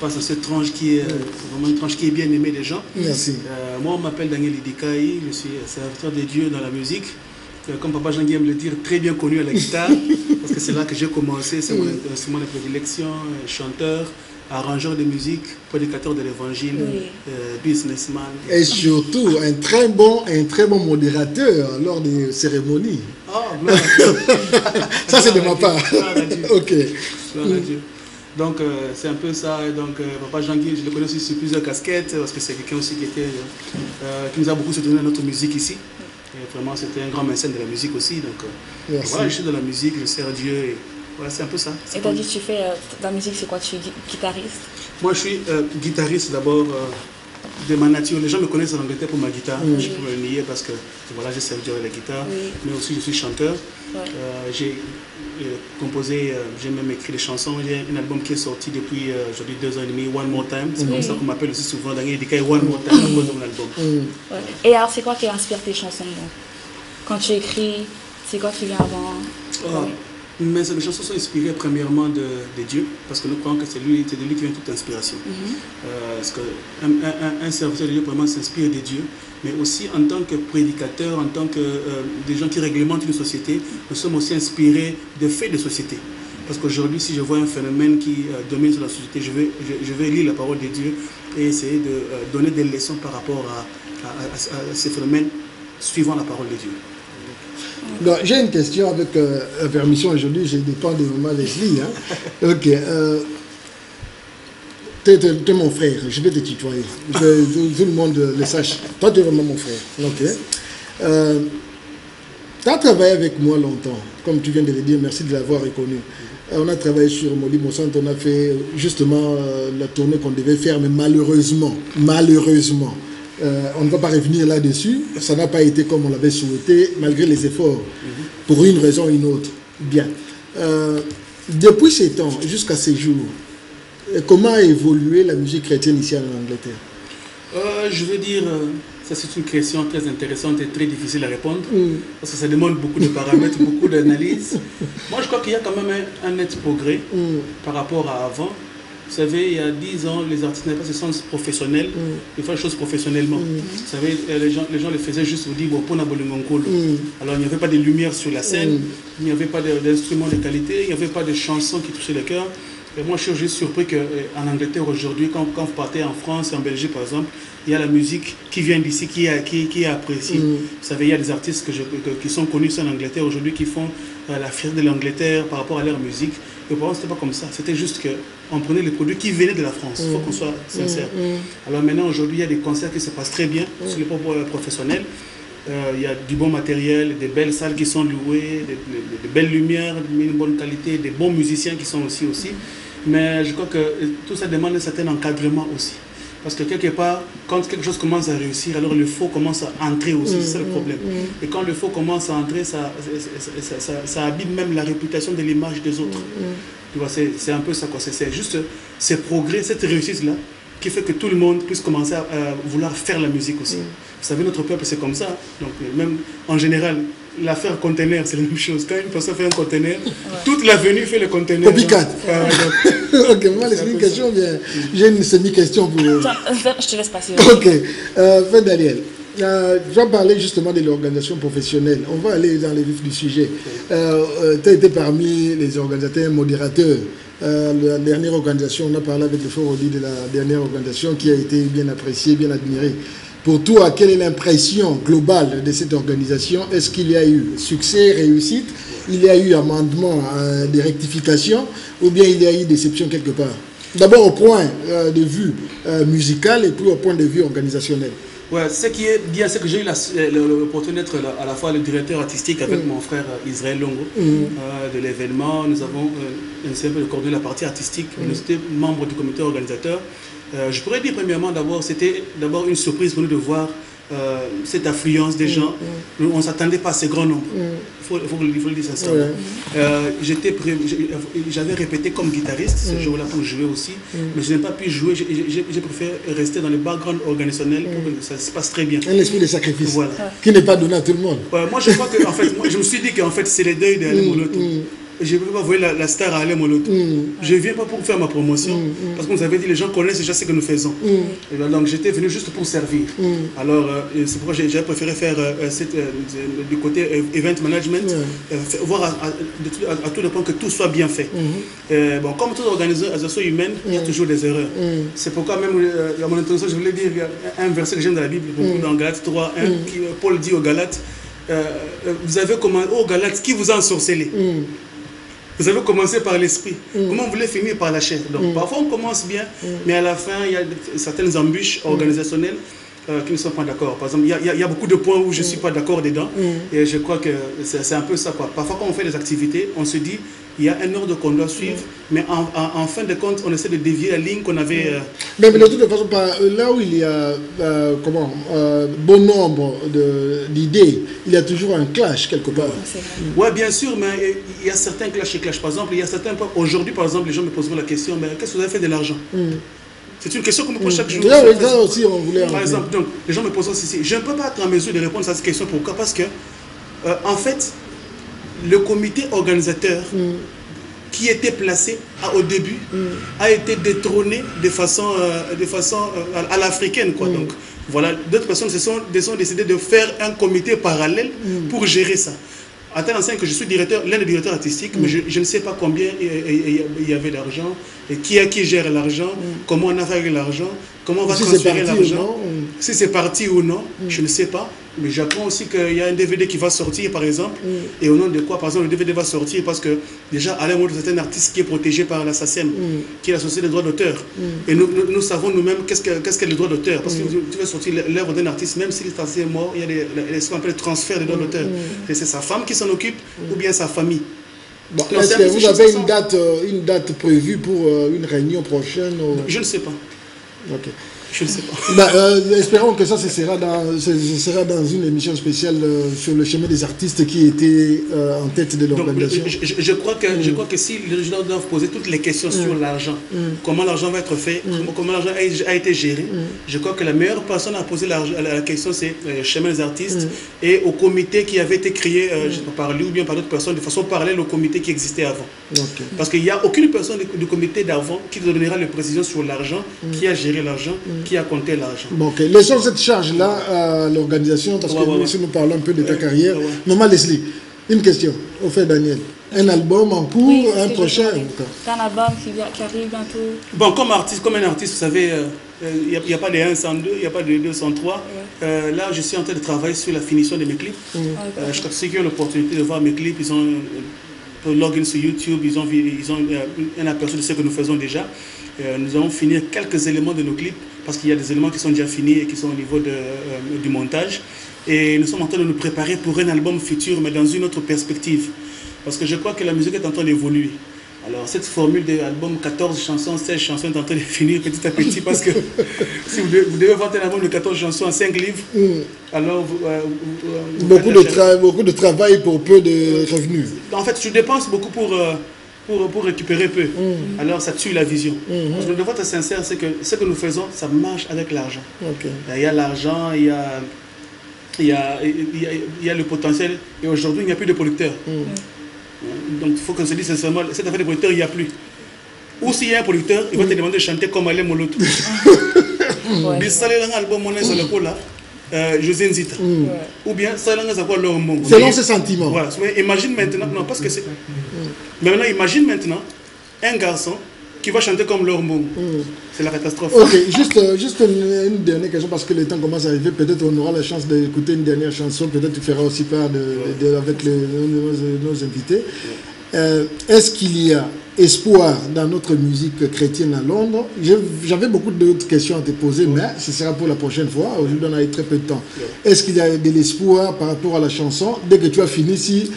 passe à cette tranche qui est vraiment une tranche qui est bien aimée des gens. Merci. Moi, on m'appelle Daniel Idikaï, je suis serviteur de Dieu dans la musique. Comme Papa Jean-Guy aime le dire, très bien connu à la guitare, parce que c'est là que j'ai commencé, c'est mon instrument de prédilection, chanteur, arrangeur de musique, prédicateur de l'évangile, businessman. Et surtout, un très bon modérateur lors des cérémonies. Oh, gloire à Dieu. Ça, c'est de ma part. Ok. Gloire à Dieu. Donc, c'est un peu ça. Et donc, Papa Jean-Guy, je le connais aussi sur plusieurs casquettes, parce que c'est quelqu'un aussi qui nous a beaucoup soutenu dans notre musique ici. Et vraiment, c'était un grand mécène de la musique aussi. Donc, voilà, je suis dans la musique, je sers Dieu. Et voilà, c'est un peu ça. Et t'as dit, tu fais de la musique, c'est quoi? Tu es guitariste? Moi, je suis guitariste d'abord de ma nature. Les gens me connaissent en Angleterre pour ma guitare. Je peux le nier parce que voilà, j'ai servi avec la guitare. Mais aussi, je suis chanteur. J'ai composé, j'ai même écrit des chansons. J'ai un album qui est sorti depuis aujourd'hui 2 ans et demi, One More Time. C'est comme ça qu'on m'appelle aussi souvent dans les One More Time à cause de mon album. Et alors, c'est quoi qui inspire tes chansons? Quand tu écris, c'est quoi qui vient avant? Mais les chansons sont inspirées premièrement de Dieu, parce que nous croyons que c'est de lui qui vient toute inspiration. Parce qu'un serviteur de Dieu vraiment s'inspire de Dieu, mais aussi en tant que prédicateur, en tant que des gens qui réglementent une société, nous sommes aussi inspirés de faits de société. Parce qu'aujourd'hui, si je vois un phénomène qui domine sur la société, je vais lire la parole de Dieu et essayer de donner des leçons par rapport à ces phénomènes suivant la parole de Dieu. J'ai une question avec la permission aujourd'hui, je dépends de Maman Leslie. Hein. Ok. Tu es mon frère, je vais te tutoyer. Tout le monde le sache. Toi, tu es vraiment mon frère. Ok. Tu as travaillé avec moi longtemps, comme tu viens de le dire, merci de l'avoir reconnu. On a travaillé sur Moli Monsant, on a fait justement la tournée qu'on devait faire, mais malheureusement, on ne va pas revenir là-dessus. Ça n'a pas été comme on l'avait souhaité, malgré les efforts, pour une raison ou une autre. Bien. Depuis ces temps jusqu'à ces jours, comment a évolué la musique chrétienne ici en Angleterre? Je veux dire, ça c'est une question très intéressante et très difficile à répondre, parce que ça demande beaucoup de paramètres, beaucoup d'analyses. Moi, je crois qu'il y a quand même un net progrès par rapport à avant. Vous savez, il y a 10 ans, les artistes n'avaient pas ce sens professionnel, ils font les choses professionnellement. Vous savez, les gens les faisaient juste pour dire, bon, pour Nabolingongolo. Alors, il n'y avait pas de lumière sur la scène, il n'y avait pas d'instruments de qualité, il n'y avait pas de chansons qui touchaient le cœur. Et moi, je suis juste surpris qu'en Angleterre aujourd'hui, quand vous partez en France, en Belgique par exemple, il y a la musique qui vient d'ici, qui est appréciée. Vous savez, il y a des artistes qui sont connus en Angleterre aujourd'hui, qui font la fierté de l'Angleterre par rapport à leur musique. Et pour moi, ce n'était pas comme ça. C'était juste qu'on prenait les produits qui venaient de la France. Il faut qu'on soit sincère. Alors maintenant, aujourd'hui, il y a des concerts qui se passent très bien sur les propos professionnels. Il y a du bon matériel, des belles salles qui sont louées, des belles lumières, une bonne qualité, des bons musiciens qui sont aussi. Mais je crois que tout ça demande un certain encadrement aussi. Parce que quelque part, quand quelque chose commence à réussir, alors le faux commence à entrer aussi, c'est le problème. Et quand le faux commence à entrer, ça abîme même la réputation de l'image des autres. Tu vois, c'est un peu ça, quoi. C'est juste ces progrès, cette réussite-là, qui fait que tout le monde puisse commencer à vouloir faire la musique aussi. Vous savez, notre peuple, c'est comme ça. Donc, même en général, l'affaire conteneur, c'est la même chose. Quand une personne fait un conteneur, toute l'avenue fait le conteneur. Copycat. Ok, moi, laisse-moi une question, bien. J'ai une semi-question pour... Je te laisse passer. Ok. Fait Daniel. Je vais parler justement de l'organisation professionnelle. On va aller dans les vifs du sujet. Tu as été parmi les organisateurs modérateurs. La dernière organisation, on a parlé avec le Fort Audi de la dernière organisation qui a été bien appréciée, bien admirée. Pour toi, quelle est l'impression globale de cette organisation? Est-ce qu'il y a eu succès, réussite? Il y a eu amendement, des rectifications? Ou bien il y a eu déception quelque part? D'abord au point de vue musical et puis au point de vue organisationnel. Ouais, ce qui est bien, c'est que j'ai eu l'opportunité d'être à la fois le directeur artistique avec mon frère Israël Longo de l'événement. Nous avons essayé de coordonner la partie artistique. Nous étions membres du comité organisateur. Je pourrais dire premièrement, c'était d'abord une surprise pour nous de voir cette affluence des gens. On ne s'attendait pas à ces grands nombres. Il faut le dire sincèrement. J'avais répété comme guitariste ce jour-là pour jouer aussi, mais je n'ai pas pu jouer. J'ai préféré rester dans le background organisationnel pour que ça se passe très bien. Un esprit de sacrifice qui n'est pas donné à tout le monde. Moi, je crois que en fait, je me suis dit qu'en fait, c'est le deuil d'Alain Moloto. Je ne peux pas voir la star à Alain Moloto. Je ne viens pas pour faire ma promotion, parce qu'on nous avait dit les gens connaissent déjà ce que nous faisons. Et donc j'étais venu juste pour servir. Alors c'est pourquoi j'ai préféré faire du côté event management, voir à tout le point que tout soit bien fait. Bon, comme toute organisation humaine, il y a toujours des erreurs. C'est pourquoi même à mon introduction, je voulais dire un verset que j'aime dans la Bible, dans Galates 3, Paul dit aux Galates, vous avez commencé, aux Galates, qui vous a ensorcelé? Vous avez commencé par l'esprit. Comment vous voulez finir par la chair? Donc parfois on commence bien, mais à la fin il y a certaines embûches organisationnelles qui ne sont pas d'accord. Par exemple, il y a beaucoup de points où je ne suis pas d'accord dedans. Et je crois que c'est un peu ça, quoi. Parfois quand on fait des activités, on se dit il y a un ordre qu'on doit suivre, mais en fin de compte, on essaie de dévier la ligne qu'on avait... Mais de toute façon, là où il y a bon nombre d'idées, il y a toujours un clash quelque part. Oui, bien sûr, mais il y a certains clashs et clashs. Par exemple, il y a certains points... Aujourd'hui, par exemple, les gens me poseront la question, mais qu'est-ce que vous avez fait de l'argent? C'est une question qu'on me pose chaque jour. Ça aussi, on voulait... Par exemple, donc, les gens me posent aussi... Je ne peux pas être en mesure de répondre à cette question. Pourquoi? Parce que, en fait, le comité organisateur qui était placé au début a été détrôné de façon à l'africaine, quoi. Donc voilà, d'autres personnes se sont décidées de faire un comité parallèle pour gérer ça. À tel enseigne que je suis l'un des directeurs artistiques, mais je ne sais pas combien il y avait d'argent, et qui gère l'argent, comment on a fait avec l'argent, comment on va transférer l'argent, si c'est parti ou non, je ne sais pas. Mais j'apprends aussi qu'il y a un DVD qui va sortir, par exemple, et au nom de quoi, par exemple, le DVD va sortir parce que déjà, Alain Moloto, c'est un artiste qui est protégé par la SACEM, qui est la Société des droits d'auteur. Et nous savons nous-mêmes qu'est-ce qu'est le droit d'auteur. Parce que tu veux sortir l'œuvre d'un artiste, même s'il est mort, il y a ce qu'on appelle le transfert des droits d'auteur. Et c'est sa femme qui s'en occupe ou bien sa famille. Bon, est-ce que vous avez une date prévue pour une réunion prochaine Je ne sais pas. Ok. Je ne sais pas. Espérons que ça, ce sera dans une émission spéciale sur le chemin des artistes qui était en tête de l'organisation. Je crois que si les gens doivent poser toutes les questions sur l'argent, comment l'argent va être fait, comment l'argent a été géré, je crois que la meilleure personne à poser la question, c'est le chemin des artistes et au comité qui avait été créé par lui ou bien par d'autres personnes de façon parallèle au comité qui existait avant. Parce qu'il n'y a aucune personne du comité d'avant qui donnera les précisions sur l'argent, qui a géré l'argent, qui a compté l'argent. Bon, ok. Laissons cette charge-là à l'organisation parce que si nous parlons un peu de ta carrière. Maman Leslie, une question au fait Daniel. Un album en cours, un prochain un album qui arrive bientôt. Bon, comme un artiste, vous savez, il n'y a pas de 1 sans 2, il n'y a pas de 2 sans 3. Là, je suis en train de travailler sur la finition de mes clips. Je crois que ceux qui ont l'opportunité de voir mes clips, ils ont login sur YouTube, ils ont un aperçu de ce que nous faisons déjà. Nous allons finir quelques éléments de nos clips parce qu'il y a des éléments qui sont déjà finis et qui sont au niveau du montage. Et nous sommes en train de nous préparer pour un album futur, mais dans une autre perspective. Parce que je crois que la musique est en train d'évoluer. Alors cette formule de album 14 chansons, 16 chansons est en train de finir petit à petit parce que si vous devez vendre un album de 14 chansons en 5 livres, alors beaucoup de travail pour peu de revenus. En fait, je dépense beaucoup pour récupérer peu. Alors ça tue la vision. Parce que le devoir être sincère, c'est que ce que nous faisons, ça marche avec l'argent. Il y a l'argent, il y a le potentiel, et aujourd'hui il n'y a plus de producteurs. Donc il faut qu'on se dise sincèrement, cette affaire de producteur, il n'y a plus. Ou s'il y a un producteur, il va te demander de chanter comme Alain Moloto. José Nzita. Ou bien selon ses sentiments. Voilà. Imagine maintenant, non, parce que c'est. Mais maintenant, imagine maintenant un garçon qui va chanter comme Laure Mbongo. C'est la catastrophe. Ok, juste une dernière question parce que le temps commence à arriver. Peut-être on aura la chance d'écouter une dernière chanson. Peut-être tu feras aussi part avec nos invités. Est-ce qu'il y a espoir dans notre musique chrétienne à Londres? J'avais beaucoup d'autres questions à te poser, mais ce sera pour la prochaine fois. Aujourd'hui, on a eu très peu de temps. Est-ce qu'il y a de l'espoir par rapport à la chanson? Dès que tu as fini, si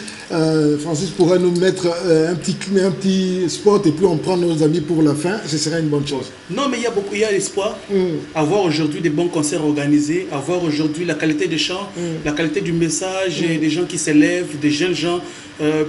Francis pourrait nous mettre un petit spot et puis on prend nos amis pour la fin, ce serait une bonne chose. Non, mais il y a l'espoir. Avoir aujourd'hui des bons concerts organisés, avoir aujourd'hui la qualité des chants, la qualité du message, et des gens qui s'élèvent, des jeunes gens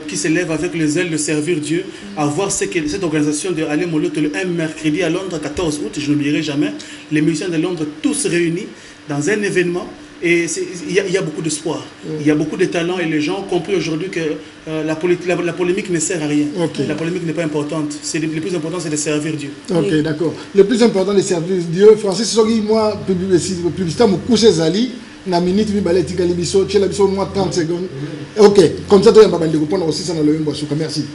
qui s'élèvent avec les ailes de servir Dieu, avoir cette organisation de Alain Moloto le 1 mercredi à Londres, 14 août, je n'oublierai jamais, les musiciens de Londres tous réunis dans un événement. Et il y a beaucoup d'espoir, il y a beaucoup de talents, et les gens ont compris aujourd'hui que la polémique ne sert à rien. La polémique n'est pas importante. Le plus important, c'est de servir Dieu. Ok, d'accord. Le plus important, c'est de servir Dieu. Francis Sogi, moi, publicité, je couche Zali. Na minute mi balé tikali biso tchela biso moins 30 secondes. Ok, comme ça tu vas bande répondre aussi ça dans le Mbosso. Merci.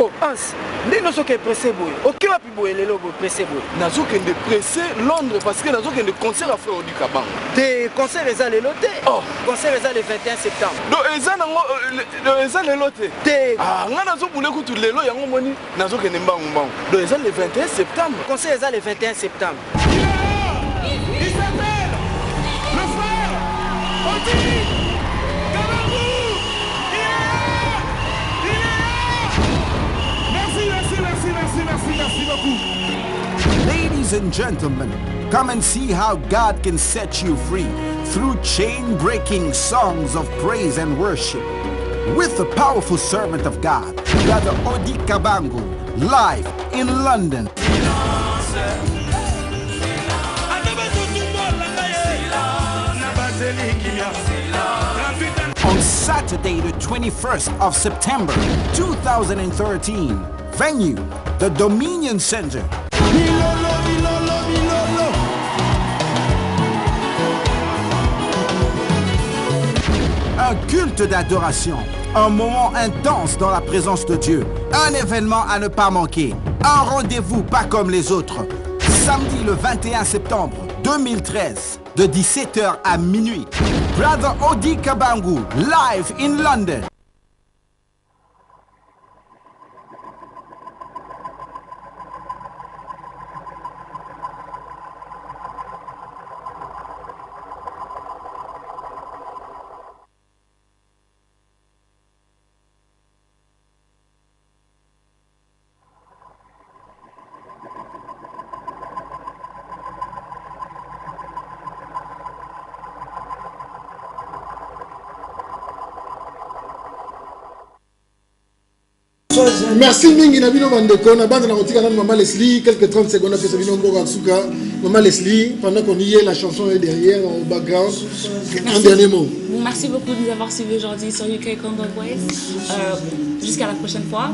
Oh, Hans, nous sommes pressés. Ok, va plus boire les logos pressés. Nous sommes pressés Londres parce que nous sommes des concerts à faire au Dukabang. Des concerts les allés lotés. Oh, concerts les allés le 21 septembre. Donc, les allés lotés. Ah, nous sommes pour les coups de l'élo, nous sommes nous sommes donc, les allés le 21 septembre. Concerts les allés le 21 septembre. Il s'appelle le frère Odi. Ladies and gentlemen, come and see how God can set you free through chain-breaking songs of praise and worship. With the powerful servant of God, Brother Odi Kabangu, live in London. On Saturday, the 21st of September, 2013. Venue, the Dominion Center. Un culte d'adoration, un moment intense dans la présence de Dieu, un événement à ne pas manquer, un rendez-vous pas comme les autres. Samedi le 21 septembre 2013, de 17h à minuit. Brother Odi Kabangu, live in London. Merci mingi na bino bandeko na bande na kotika na Maman Leslie quelques 30 secondes après bino mboka suka Maman Leslie pendant qu'on y est la chanson est derrière au background. Un dernier mot. Merci beaucoup de nous avoir suivis aujourd'hui sur UK Congo Voice. Jusqu'à la prochaine fois.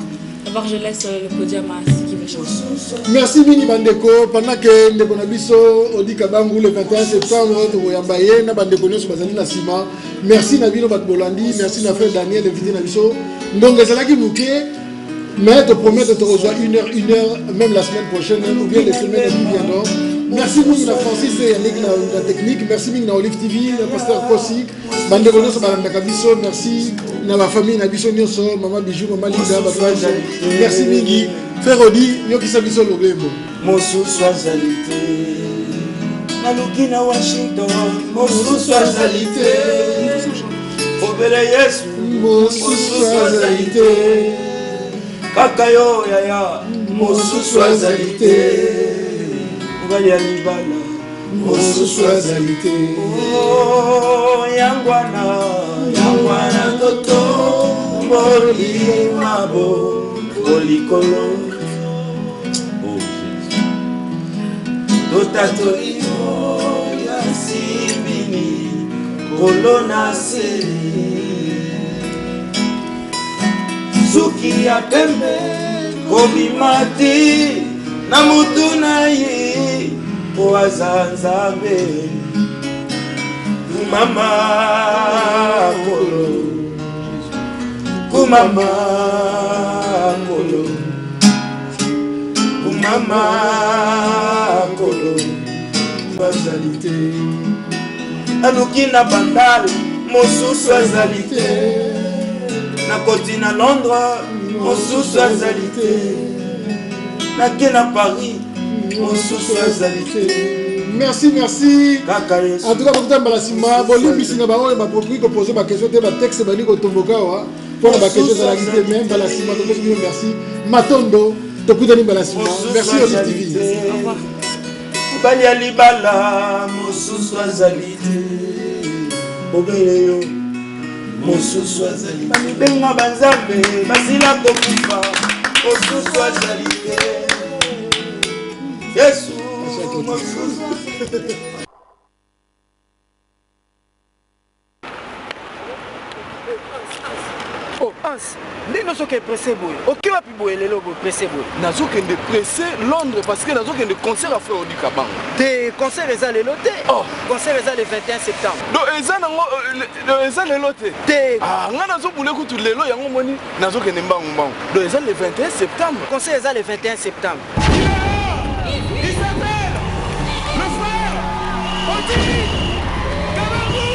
D'abord je laisse le podium à ceux qui veulent chanter. Merci mingi bandeko pendant que ndeko na biso Odi Kabangu le 21 septembre to yambaye na bandeko nyoso bazali na sima. Merci na bino bat Bolandi, merci na frère Daniel invité na biso. Donc ezalaki muké. Mais je te promets de te rejoindre une heure, même la semaine prochaine, ou bien les semaines qui viendront, Merci mingi na Francis et Yannick na technique. Merci mingi na Olive TV, na Pasteur Kossi. Bande nyonso balandaka biso. Merci na ma famille na biso nyonso, Maman Bijou, Maman Linda, Batraja. Merci mingi. Frère Odi, nyokisa biso lobembo. Mosusu azali te. Naluki na Washington, mosusu azali te. Obele Yesu, mosusu azali te. Kaka yo yaya, mosusu azali te. Ngali ya libala, mosusu azali te. Oh, yangwana toto, mboli mabo, kolikolo. Oh, Totatolio ya simini, kolona seli. Suki ya pembe, kobimati, na mutu na ye, oazanzabe. Kumama kolo, kumama kolo, kumama kolo, bazalite. Aluki na bandal, mosusu azalite. Na koti na Londres, mosusu azalite. Na ke na Paris, mosusu azalite. Merci, merci. En tout cas, vous avez balasima. Bolimi singa ba on ba produit ko poser ba question te ba texte ba ni ko tomboka wa. Pour ba question za la guité même balasima donc merci. Matondo to kudani balasima. Merci Olive TV. Au revoir. Bali alibala mosusu azalite. Obele yo. Mosusu azali benga banzambe basila kokufa mosusu azali Yesu mosusu. Oh, Hans, ndino soke pressé boy. Ok wapi boy lelo boy pressé boy. Nazokende pressé Londres parce que nazokende concert à frère du Kabang. Te concert eza lelo te. Oh, concert eza le 21 septembre. Do eza nango eza lelo te. Te. Ah, nga nazobule kutu lelo yango moni nazokende mbangu mbangu. Do eza le 21 septembre. Concert eza le 21 septembre. Il s'appelle le frère Oti Kabangou.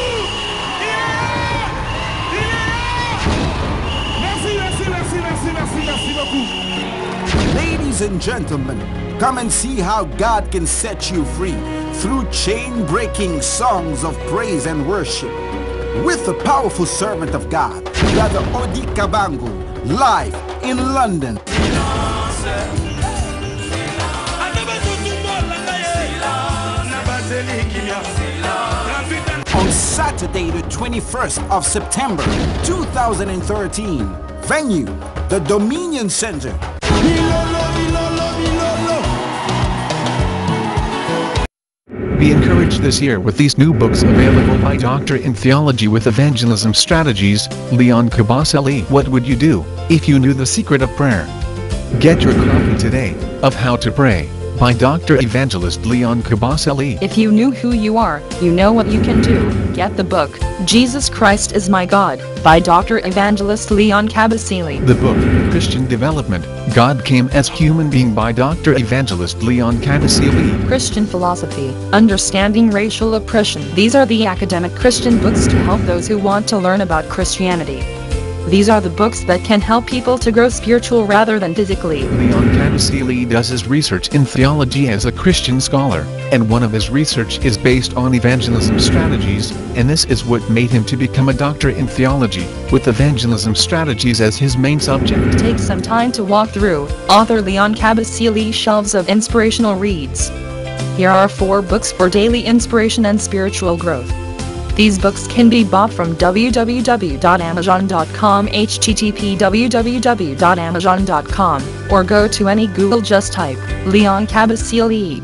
Merci beaucoup. Ladies and gentlemen, come and see how God can set you free through chain-breaking songs of praise and worship. With the powerful servant of God, Brother Odi Kabangou, live in London. On Saturday, the 21st of September, 2013. Venue, the Dominion Center. Be encouraged this year with these new books available by Doctor in Theology with Evangelism Strategies, Leon Kabasele. What would you do if you knew the secret of prayer? Get your copy today of How to Pray by Dr. Evangelist Leon Kabasele. If you knew who you are, you know what you can do. Get the book, Jesus Christ is My God, by Dr. Evangelist Leon Kabasele. The book, Christian Development, God Came as Human Being by Dr. Evangelist Leon Kabasele. Christian Philosophy, Understanding Racial Oppression. These are the academic Christian books to help those who want to learn about Christianity. These are the books that can help people to grow spiritual rather than physically. Leon Kabasele does his research in theology as a Christian scholar, and one of his research is based on evangelism strategies, and this is what made him to become a doctor in theology, with evangelism strategies as his main subject. Take some time to walk through author Leon Kabasele's shelves of inspirational reads. Here are 4 books for daily inspiration and spiritual growth. These books can be bought from www.amazon.com, http www.amazon.com, or go to any Google, just type Leon Kabasele.